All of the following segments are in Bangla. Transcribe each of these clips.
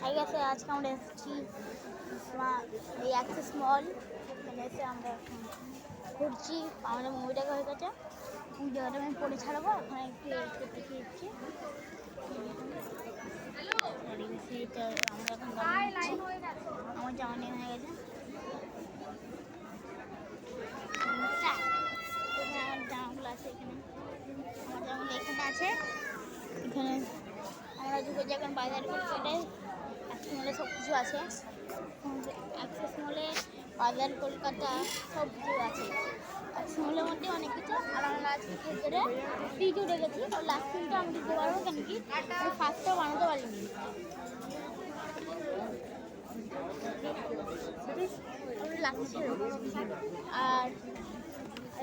হাই গেছে আজকে আমরা এসেছি এই অ্যাক্সেস মল। এখানে এসে আমরা এখন ঘুরছি। আমাদের মুভি দেখা হয়ে গেছে, জায়গাটা আমি পরে ছাড়াবো। এখন একটু একটু দেখে দিচ্ছি। আমরা এখন আমার জামা নেওয়া হয়ে গেছে। আমার জামাগুলো আছে এখানে, আমার জামাগুলো এখানে আছে। এখানে আমরা ঢুকে যখন বাজার করতে অ্যাক্সেস মলে সব কিছু আছে। অ্যাক্সেস মলে বাজার কলকাতা সব কিছু আছে। অ্যাক্সেস মলের মধ্যে অনেক কিছু। আর আমরা আজকে ভেতরে ফ্রিজ উঠে গেছি। লাস্ট দিনটা আমি দিতে পারবো কেন কি আমি ফার্স্টটাও বানাতে পারিনি। লাগছে আর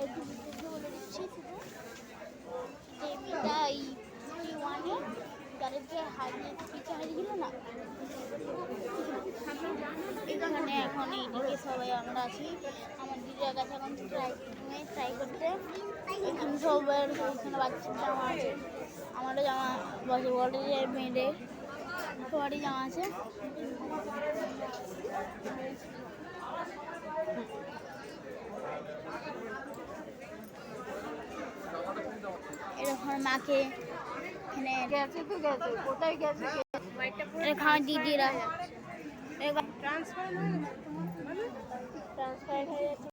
একটু বলে দিচ্ছি শুধু যে মেয়েটা এই ওয়ানে যাদেরকে হারিয়ে পিছিয়ে হারিয়েছিল না, এখানে এখন এইদিকে সবাই আমরা আছি। আমার দিদির কাছে এখন ট্রাই করতে। এখানে সবার এখানে বাচ্চার জামা আছে, আমারও জামা বড় মেয়েদের সবারই জামা আছে। এরকম মাকে এখানে কোথায় গেছে এখানে দিদিরা ট্রান্সফার হয়ে যাচ্ছে।